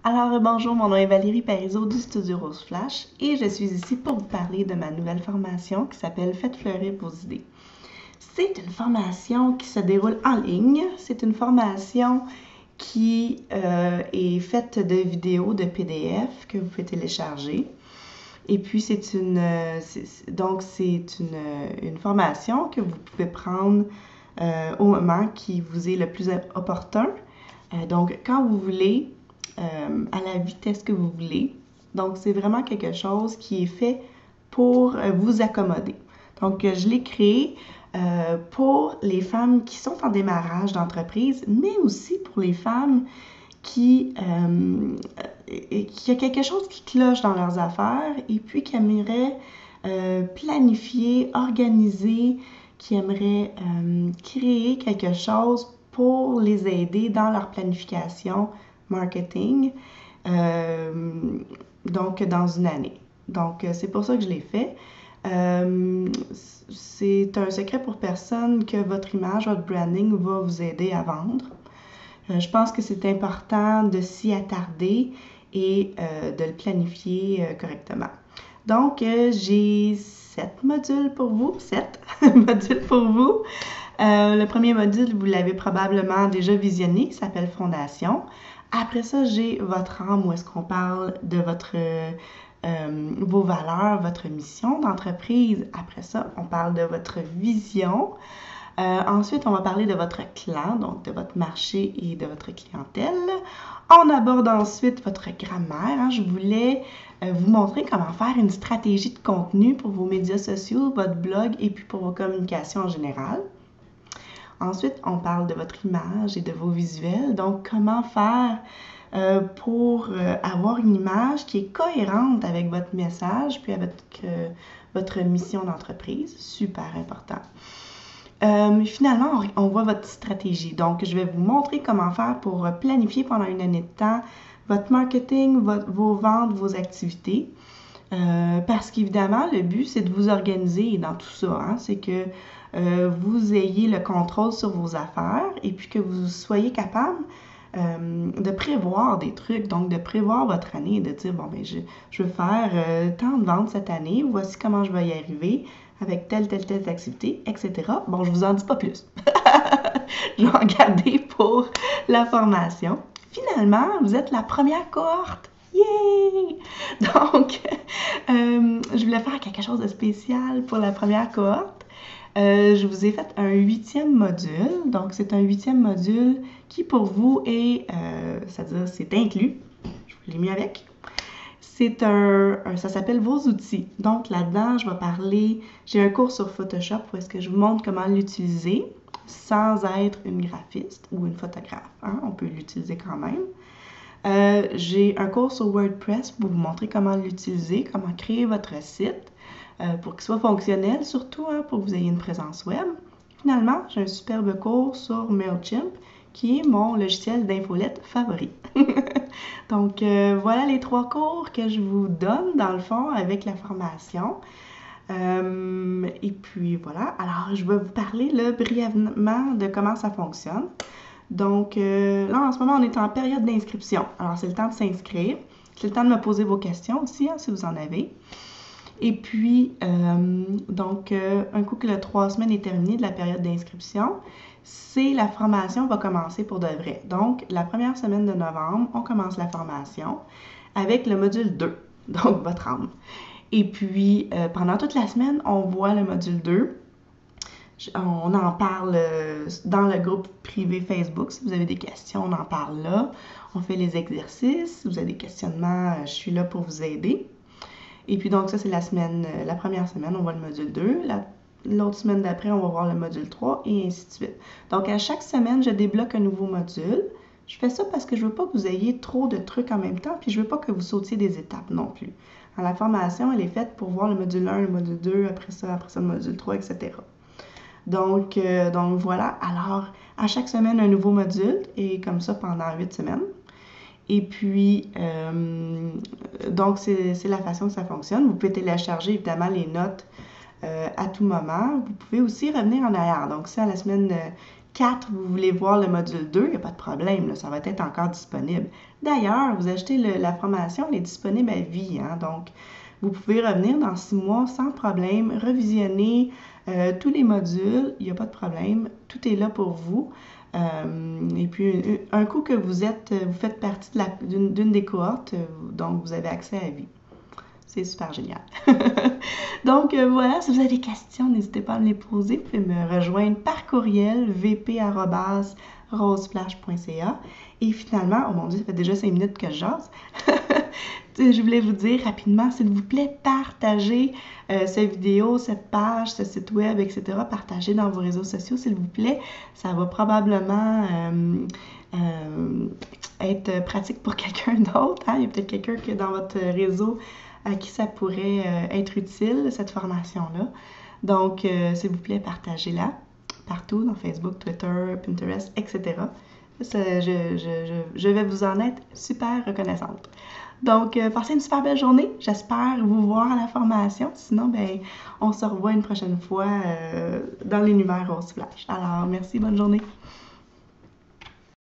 Alors, bonjour, mon nom est Valérie Parizeau du Studio Rose Flash et je suis ici pour vous parler de ma nouvelle formation qui s'appelle Faites fleurir vos idées. C'est une formation qui se déroule en ligne. C'est une formation qui est faite de vidéos, de PDF que vous pouvez télécharger. Et puis, c'est une formation que vous pouvez prendre au moment qui vous est le plus opportun. Donc, quand vous voulez, à la vitesse que vous voulez. Donc, c'est vraiment quelque chose qui est fait pour vous accommoder. Donc, je l'ai créé pour les femmes qui sont en démarrage d'entreprise, mais aussi pour les femmes qui a quelque chose qui cloche dans leurs affaires et puis qui aimeraient planifier, organiser, qui aimeraient créer quelque chose pour les aider dans leur planification marketing, donc dans une année. Donc, c'est pour ça que je l'ai fait. C'est un secret pour personne que votre image, votre branding va vous aider à vendre. Je pense que c'est important de s'y attarder et de le planifier correctement. Donc, j'ai 7 modules pour vous, 7 modules pour vous. Le premier module, vous l'avez probablement déjà visionné, il s'appelle Fondation. Après ça, j'ai votre âme, où est-ce qu'on parle de vos valeurs, votre mission d'entreprise. Après ça, on parle de votre vision. Ensuite, on va parler de votre clan, donc de votre marché et de votre clientèle. On aborde ensuite votre grammaire. Je voulais vous montrer comment faire une stratégie de contenu pour vos médias sociaux, votre blog et puis pour vos communications en général. Ensuite, on parle de votre image et de vos visuels. Donc, comment faire pour avoir une image qui est cohérente avec votre message puis avec votre mission d'entreprise. Super important. Finalement, on voit votre stratégie. Donc, je vais vous montrer comment faire pour planifier pendant une année de temps votre marketing, vos ventes, vos activités. Parce qu'évidemment, le but, c'est de vous organiser dans tout ça. Hein? C'est que vous ayez le contrôle sur vos affaires et puis que vous soyez capable de prévoir des trucs, donc de prévoir votre année, de dire, bon, ben, je veux faire tant de ventes cette année, voici comment je vais y arriver avec telle activité, etc. Bon, je vous en dis pas plus. Je vais en garder pour la formation. Finalement, vous êtes la première cohorte. Yay! Donc, je voulais faire quelque chose de spécial pour la première cohorte. Je vous ai fait un 8e module. Donc, c'est un 8e module qui, pour vous, c'est-à-dire, c'est inclus. Je vous l'ai mis avec. Ça s'appelle Vos outils. Donc, là-dedans, je vais parler, j'ai un cours sur Photoshop où est-ce que je vous montre comment l'utiliser sans être une graphiste ou une photographe. Hein? On peut l'utiliser quand même. J'ai un cours sur WordPress pour vous montrer comment l'utiliser, comment créer votre site pour qu'il soit fonctionnel, surtout hein, pour que vous ayez une présence web. Finalement, j'ai un superbe cours sur MailChimp qui est mon logiciel d'infolette favori. Donc, voilà les 3 cours que je vous donne, dans le fond, avec la formation. Et puis, voilà. Alors, je vais vous parler là, brièvement de comment ça fonctionne. Donc, là, en ce moment, on est en période d'inscription. Alors, c'est le temps de s'inscrire. C'est le temps de me poser vos questions aussi, hein, si vous en avez. Et puis, un coup que le 3 semaines est terminé de la période d'inscription, la formation va commencer pour de vrai. Donc, la première semaine de novembre, on commence la formation avec le module 2, donc votre âme. Et puis, pendant toute la semaine, on voit le module 2. On en parle dans le groupe privé Facebook. Si vous avez des questions, on en parle là. On fait les exercices. Si vous avez des questionnements, je suis là pour vous aider. Et puis donc ça, c'est la première semaine, on voit le module 2. L'autre semaine d'après, on va voir le module 3 et ainsi de suite. Donc à chaque semaine, je débloque un nouveau module. Je fais ça parce que je veux pas que vous ayez trop de trucs en même temps, puis je veux pas que vous sautiez des étapes non plus. La formation, elle est faite pour voir le module 1, le module 2, après ça le module 3, etc. Donc voilà. Alors, à chaque semaine, un nouveau module, et comme ça pendant 8 semaines. Et puis, donc, c'est la façon que ça fonctionne. Vous pouvez télécharger évidemment les notes à tout moment. Vous pouvez aussi revenir en arrière. Donc, si à la semaine 4, vous voulez voir le module 2, il n'y a pas de problème, là, ça va être encore disponible. D'ailleurs, vous achetez la formation, elle est disponible à vie, hein, donc vous pouvez revenir dans 6 mois sans problème, revisionner tous les modules, il n'y a pas de problème, tout est là pour vous. Et puis, un coup que vous faites partie d'une des cohortes, donc vous avez accès à vie. C'est super génial. Donc voilà, si vous avez des questions, n'hésitez pas à me les poser. Vous pouvez me rejoindre par courriel vp@roseflash.ca. Et finalement, oh mon Dieu, ça fait déjà 5 minutes que je jase. Je voulais vous dire rapidement, s'il vous plaît, partagez cette vidéo, cette page, ce site web, etc. Partagez dans vos réseaux sociaux, s'il vous plaît. Ça va probablement être pratique pour quelqu'un d'autre. Hein? Il y a peut-être quelqu'un qui est dans votre réseau à qui ça pourrait être utile, cette formation-là. Donc, s'il vous plaît, partagez-la partout, dans Facebook, Twitter, Pinterest, etc. Je vais vous en être super reconnaissante. Donc, passez une super belle journée. J'espère vous voir à la formation. Sinon, ben, on se revoit une prochaine fois dans l'univers Rose Flash. Alors, merci, bonne journée.